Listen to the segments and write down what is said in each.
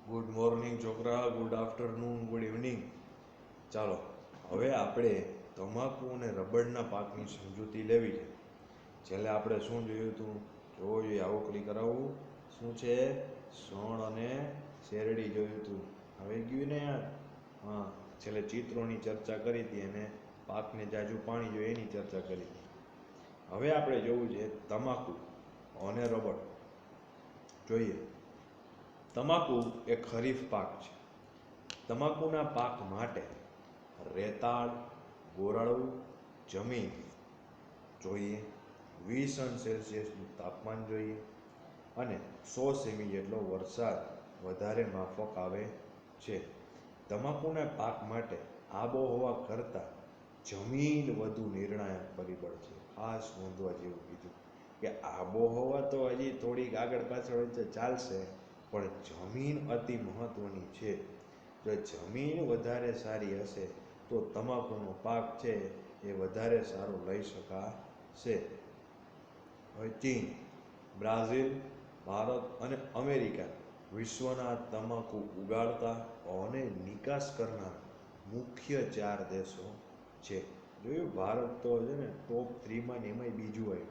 Good morning છોકરા, good afternoon, good evening. ચાલો, હવે આપણે તમાકુ અને રબડના પાકની સમજૂતી લેવી છે. છેલ્લે આપણે શું જોયું હતું? જોવો જોઈએ, આવું ક્લિક કરાવવું. શું છે? શણ અને શેરડી જોયું હતું. હવે ગયું ને યાર? હા, છેલ્લે ચિત્રોની ચર્ચા કરી હતી અને પાકને જાજુ પાણી જોઈએ એની ચર્ચા કરી હતી. હવે આપણે જોવું છે તમાકુ અને રબડ. જોઈએ, તમાકુ એ ખરીફ પાક છે. તમાકુના પાક માટે રેતાળ, ગોરાળું જમીન જોઈએ, 20°C તાપમાન જોઈએ અને 100 સેમી જેટલો વરસાદ વધારે માફક આવે છે. તમાકુના પાક માટે આબોહવા કરતાં જમીન વધુ નિર્ણાયક પરિબળ છે. ખાસ નોંધવા જેવું કીધું કે આબોહવા તો હજી થોડીક આગળ પાછળ વચ્ચે ચાલશે, પણ જમીન અતિ મહત્વની છે. જો જમીન વધારે સારી હશે તો તમાકુનો પાક છે એ વધારે સારો લઈ શકાશે. હવે ચીન, બ્રાઝિલ, ભારત અને અમેરિકા વિશ્વના તમાકુ ઉગાડતા અને નિકાસ કરનાર મુખ્ય 4 દેશો છે. જોયું, ભારત તો છે ને ટોપ 3માં ને એમાંય બીજું આવ્યું.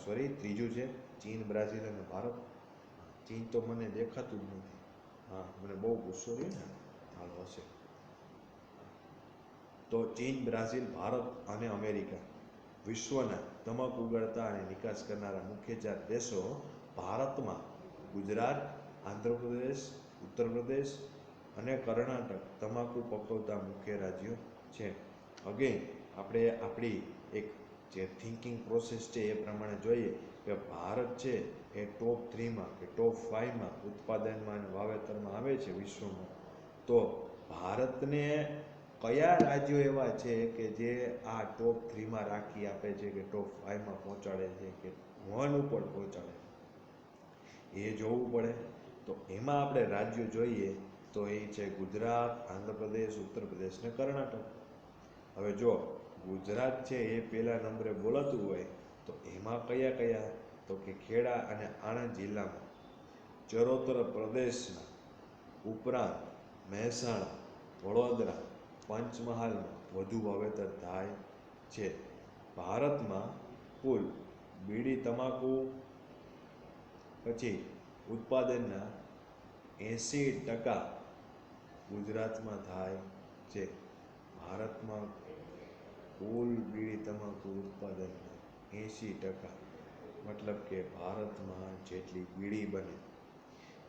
સોરી, ત્રીજું છે. ચીન, બ્રાઝિલ અને ભારત. ચીન તો મને દેખાતું જ નથી. હા, મને બહુ ગુસ્સો રહ્યો ને. હાલ હશે તો ચીન, બ્રાઝિલ, ભારત અને અમેરિકા વિશ્વના તમાકુ ઉગાડતા અને નિકાસ કરનારા મુખ્ય 4 દેશો. ભારતમાં ગુજરાત, આંધ્રપ્રદેશ, ઉત્તર પ્રદેશ અને કર્ણાટક તમાકુ પકવતા મુખ્ય રાજ્યો છે. અગેન આપણે આપણી એક જે થિંકિંગ પ્રોસેસ છે એ પ્રમાણે જોઈએ કે ભારત છે એ ટોપ 3માં કે ટોપ 5માં ઉત્પાદનમાં અને વાવેતરમાં આવે છે વિશ્વમાં. તો ભારતને કયા રાજ્યો એવા છે કે જે આ ટોપ 3માં રાખી આપે છે, કે ટોપ 5માં પહોંચાડે છે, કે 1 ઉપર પહોંચાડે છે, એ જોવું પડે. તો એમાં આપણે રાજ્યો જોઈએ તો એ છે ગુજરાત, આંધ્રપ્રદેશ, ઉત્તર પ્રદેશ ને કર્ણાટક. હવે જો ગુજરાત છે એ પહેલા નંબરે બોલાતું હોય તો એમાં કયા કયા? તો કે ખેડા અને આણંદ જિલ્લામાં, ચરોતર પ્રદેશના ઉપરાંત મહેસાણા, વડોદરા, પંચમહાલમાં વધુ વાવેતર થાય છે. ભારતમાં કુલ બીડી તમાકુ પછી ઉત્પાદનના 80% ગુજરાતમાં થાય છે. ભારતમાં કુલ બીડી તમાકુ ઉત્પાદનના 80%, મતલબ કે ભારતમાં જેટલી બીડી બને,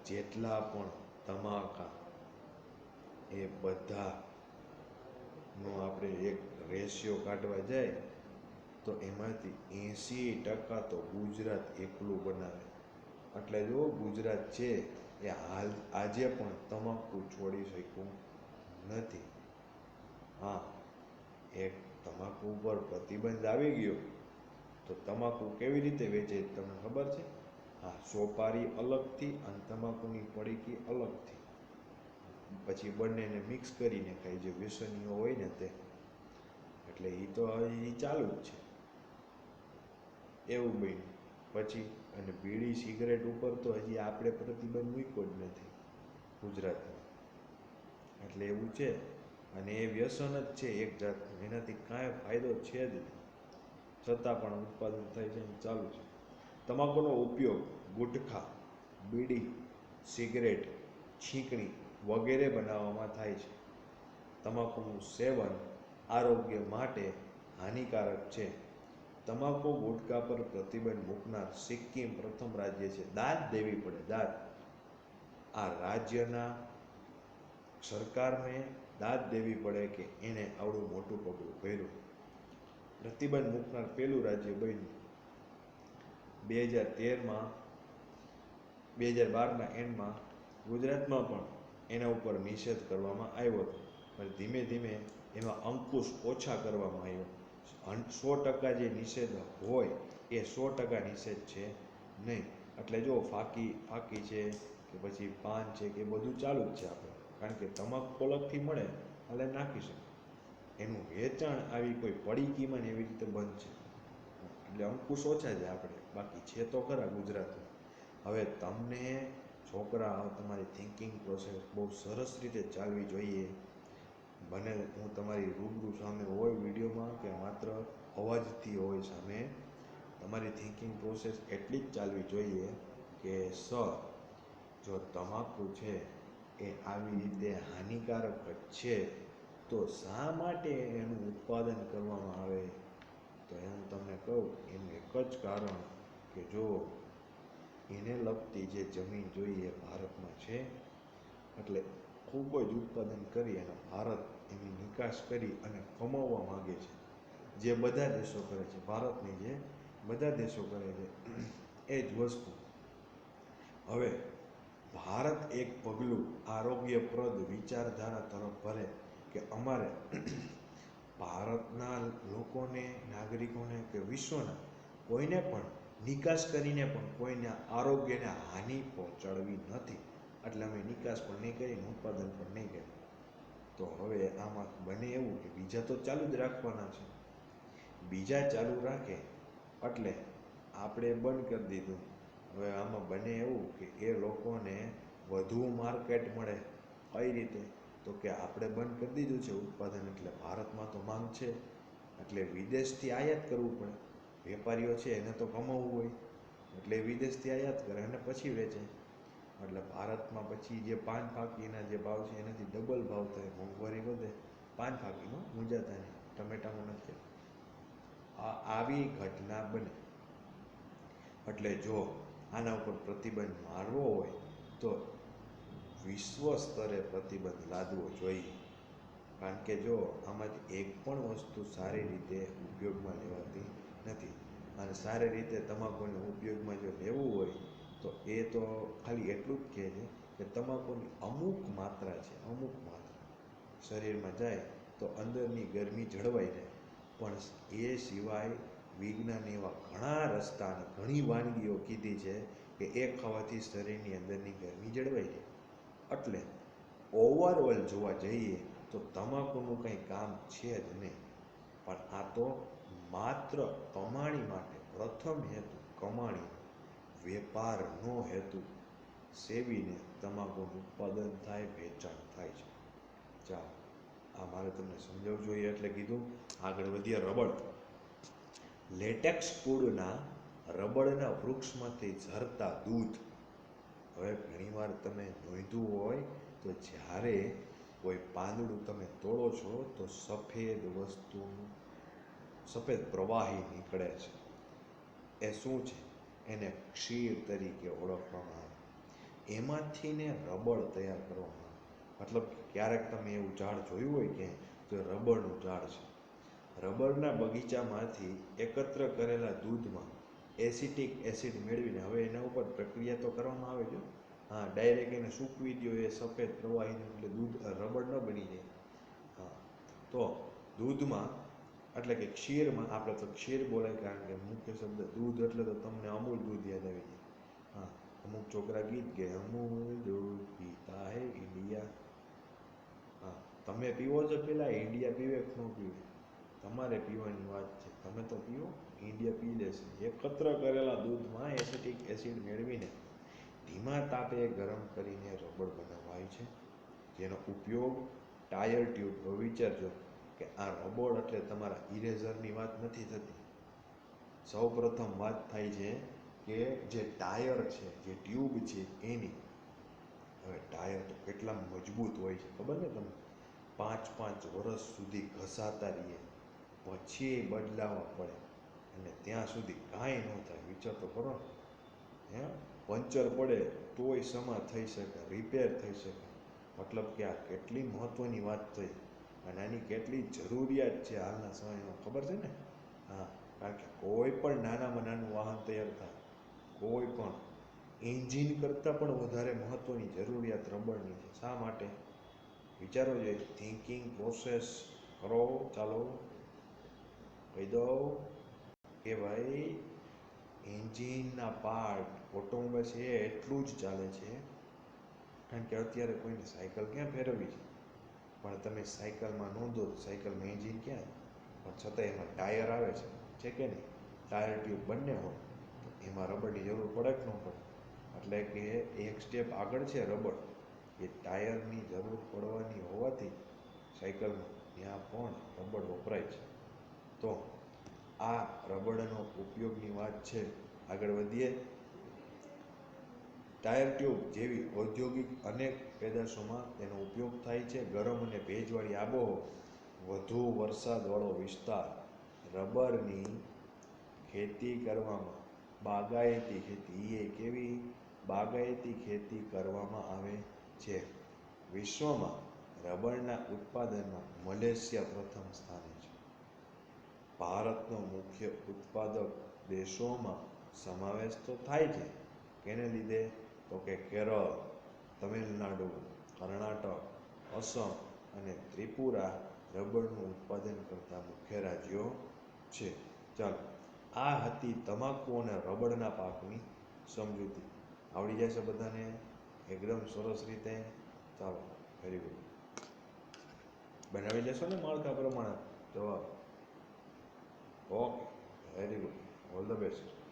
જેટલા પણ તમાકા, એ બધાનો આપણે એક રેશિયો કાઢવા જાય તો એમાંથી 80% તો ગુજરાત એકલું બનાવે. એટલે જો ગુજરાત છે એ હાલ આજે પણ તમાકુ છોડી શક્યું નથી. હા, એક તમાકુ ઉપર પ્રતિબંધ આવી ગયો તો તમાકુ કેવી રીતે વેચે તમને ખબર છે? હા, સોપારી અલગથી અને તમાકુની પડીકી અલગથી, પછી બંનેને મિક્સ કરીને ખાય, જે વ્યસનીઓ હોય ને તે. એટલે એ તો હજી ચાલુ જ છે. એવું બન્યું પછી. અને બીડી સિગરેટ ઉપર તો હજી આપણે પ્રતિબંધ મૂક્યો જ નથી ગુજરાતમાં. એટલે એવું છે. અને એ વ્યસન જ છે એક જાતનું, એનાથી કાંઈ ફાયદો છે જ નહીં, છતાં પણ ઉત્પાદન થાય છે અને ચાલુ છે. તમાકુનો ઉપયોગ ગુટખા, બીડી, સિગરેટ, છીંકણી વગેરે બનાવવામાં થાય છે. તમાકુનું સેવન આરોગ્ય માટે હાનિકારક છે. તમાકુ ગુટખા પર પ્રતિબંધ મૂકનાર સિક્કિમ પ્રથમ રાજ્ય છે. દાદ દેવી પડે, દાદ. આ રાજ્યના સરકારને દાદ દેવી પડે કે એને આવડું મોટું પગલું ભર્યું. પ્રતિબંધ મૂકનાર પહેલું રાજ્ય બન્યું 2013માં. 2012ના એન્ડમાં ગુજરાતમાં પણ એના ઉપર નિષેધ કરવામાં આવ્યો હતો, પણ ધીમે ધીમે એમાં અંકુશ ઓછા કરવામાં આવ્યો. 100% જે નિષેધ હોય એ 100% નિષેધ છે નહીં. એટલે જો ફાકી છે કે પછી પાન છે કે બધું ચાલુ જ છે આપણે, કારણ કે તમાકુ અલગથી મળે એટલે નાખી શકે. એનું વેચાણ આવી કોઈ પડીકીમાં ને એવી રીતે બંધ છે. એટલે અંકુશ ઓછા છે આપણે, બાકી છે તો ખરા ગુજરાતમાં. હવે તમને છોકરા તમારી થિંકિંગ પ્રોસેસ બહુ સરસ રીતે ચાલવી જોઈએ. બને હું તમારી રૂબરૂ સામે હોય વિડીયોમાં કે માત્ર અવાજથી હોય સામે, તમારી થિંકિંગ પ્રોસેસ એટલી જ ચાલવી જોઈએ કે સર, જો તમાકુ છે એ આવી રીતે હાનિકારક જ છે તો શા માટે એનું ઉત્પાદન કરવામાં આવે? તો હું તમને કહું, એનું એક જ કારણ કે જો એને લગતી જે જમીન જોઈએ ભારતમાં છે, એટલે ખૂબ જ ઉત્પાદન કરી અને ભારત એની નિકાસ કરી અને કમાવવા માગે છે, જે બધા દેશો કરે છે. ભારતની જે બધા દેશો કરે છે એ જ વસ્તુ. હવે ભારત એક પગલું આરોગ્યપ્રદ વિચારધારા તરફ ભરે કે અમારે ભારતના લોકોને, નાગરિકોને કે વિશ્વના કોઈને પણ નિકાસ કરીને પણ કોઈને આરોગ્યને હાનિ પહોંચાડવી નથી. એટલે અમે નિકાસ પણ નહીં કરીને ઉત્પાદન પણ નહીં કરીએ. તો હવે આમાં બને એવું કે બીજા તો ચાલુ જ રાખવાના છે. બીજા ચાલુ રાખે એટલે આપણે બંધ કરી દીધું. હવે આમાં બને એવું કે એ લોકોને વધુ માર્કેટ મળે. કઈ રીતે? તો કે આપણે બંધ કરી દીધું છે ઉત્પાદન, એટલે ભારતમાં તો માંગ છે, એટલે વિદેશથી આયાત કરવું પડે. વેપારીઓ છે એને તો કમાવવું હોય, એટલે વિદેશથી આયાત કરે અને પછી વેચે. એટલે ભારતમાં પછી જે પાન ફાકીના જે ભાવ છે એનાથી ડબલ ભાવ થાય, મોંઘવારી વધે. પાન ફાકીમાં મૂંઝાતા નહીં, ટમેટામાં નથી. આવી ઘટના બને. એટલે જો આના ઉપર પ્રતિબંધ મારવો હોય તો વિશ્વ સ્તરે પ્રતિબંધ લાદવો જોઈએ. કારણ કે જો આમાંથી એક પણ વસ્તુ સારી રીતે ઉપયોગમાં લેવાતી નથી. અને સારી રીતે તમાકુને ઉપયોગમાં જો લેવું હોય તો એ તો ખાલી એટલું જ કહે છે કે તમાકુની અમુક માત્રા છે, અમુક માત્રા શરીરમાં જાય તો અંદરની ગરમી જળવાઈ રહે. પણ એ સિવાય વિજ્ઞાને એવા ઘણા રસ્તા અને ઘણી વાનગીઓ કીધી છે કે એ ખાવાથી શરીરની અંદરની ગરમી જળવાઈ રહે. એટલે ઓવરઓલ જોવા જઈએ તો તમાકુનું કંઈ કામ છે જ નહીં. પણ આ તો માત્ર કમાણી માટે, પ્રથમ હેતુ કમાણી, વેપારનો હેતુ સેવીને તમાકુનું ઉત્પાદન થાય, વેચાણ થાય છે. ચાલો, આ મારે તમને સમજાવવું જોઈએ એટલે કીધું. આગળ વધીએ. રબડ. લેટેક્સ ફૂડના રબડના વૃક્ષમાંથી ઝરતા દૂધ. હવે ઘણીવાર તમે નોંધ્યું હોય તો જ્યારે કોઈ પાંદડું તમે તોડો છો તો સફેદ વસ્તુ, સફેદ પ્રવાહી નીકળે છે. એ શું છે? એને ક્ષીર તરીકે ઓળખવામાં આવે. એમાંથી ને રબડ તૈયાર કરવામાં આવે. મતલબ ક્યારેક તમે એવું ઝાડ જોયું હોય કે તો રબરનું ઝાડ છે. રબરના બગીચામાંથી એકત્ર કરેલા દૂધમાં એસિટિક એસિડ મેળવીને, હવે એના ઉપર પ્રક્રિયા તો કરવામાં આવે છે. હા, ડાયરેક્ટ એને સૂકવી દો એ સફેદ પ્રવાહીને, એટલે દૂધ રબડ ન બની જાય. હા, તો દૂધમાં એટલે કે ક્ષીરમાં, આપણે તો ક્ષીર બોલાય કારણ કે મુખ્ય શબ્દ દૂધ એટલે તો તમને અમૂલ દૂધ યાદ આવી જાય. હા, અમુક છોકરા ગીત કે અમૂલ દૂધ પીતા હે ઇન્ડિયા. હા, તમે પીવો છો? પેલા ઇન્ડિયા પીવે કે ન પીવે? તમારે પીવાની વાત છે. તમે તો પીવો, ઇન્ડિયા પી લેશે. એકત્ર કરેલા દૂધમાં એસિટિક એસિડ મેળવીને ધીમા તાપે ગરમ કરીને રબડ બનાવાય છે, જેનો ઉપયોગ ટાયર ટ્યુબ. હવે વિચારજો કે આ રબડ એટલે તમારા ઇરેઝરની વાત નથી થતી. સૌ પ્રથમ વાત થાય છે કે જે ટાયર છે, જે ટ્યુબ છે એની. હવે ટાયર તો કેટલા મજબૂત હોય છે ખબર ને તમને? 5-5 વર્ષ સુધી ઘસાતા રહીએ, પછી બદલાવા પડે અને ત્યાં સુધી કાંઈ ન થાય. વિચાર તો કરો ને. હે, પંચર પડે તોય સમા થઈ શકે, રિપેર થઈ શકે. મતલબ કે આ કેટલી મહત્ત્વની વાત થઈ અને આની કેટલી જરૂરિયાત છે હાલના સમયમાં, ખબર છે ને? હા, કારણ કે કોઈ પણ નાનામાં નાનું વાહન તૈયાર થાય, કોઈ પણ એન્જિન કરતાં પણ વધારે મહત્ત્વની જરૂરિયાત રબરની છે. શા માટે? વિચારો જોઈએ. થિંકિંગ પ્રોસેસ કરો. ચાલો કહી દઉં કે ભાઈ એન્જિનના પાર્ટ ઓટોમોબાઈલ છે એટલું જ ચાલે છે. કારણ કે અત્યારે કોઈને સાયકલ ક્યાં ફેરવવી છે? પણ તમે સાયકલમાં નોંધો તો સાયકલમાં એન્જિન ક્યાં? પણ છતાં એમાં ટાયર આવે છે કે નહીં? ટાયર ટ્યુબ બંને હોય તો એમાં રબરની જરૂર પડે કે ન પડે? એટલે કે એક સ્ટેપ આગળ છે રબર, એ ટાયરની જરૂર પડવાની હોવાથી સાયકલમાં ત્યાં પણ રબર વપરાય છે. તો આ રબરનો ઉપયોગની વાત છે. આગળ વધીએ. ટાયર ટ્યુબ જેવી ઔદ્યોગિક અનેક પેદાશોમાં તેનો ઉપયોગ થાય છે. ગરમ અને ભેજવાળી આબોહવા, વધુ વરસાદવાળો વિસ્તાર, રબરની ખેતી કરવામાં, બાગાયતી ખેતી, એ કેવી બાગાયતી ખેતી કરવામાં આવે છે. વિશ્વમાં રબરના ઉત્પાદનમાં મલેશિયા પ્રથમ સ્થાને છે. ભારતનો મુખ્ય ઉત્પાદક દેશોમાં સમાવેશ તો થાય છે. કેને લીધે? તો કે કેરળ, તમિલનાડુ, કર્ણાટક, અસમ અને ત્રિપુરા રબરનું ઉત્પાદન કરતા મુખ્ય રાજ્યો છે. ચાલો, આ હતી તમાકુ અને રબરના પાકની સમજૂતી. આવડી જશે બધાને એકદમ સરસ રીતે? ચાલો, વેરી ગુડ. બનાવી લેશો ને માળખા પ્રમાણે જવાબ? Okay, very good, all the best.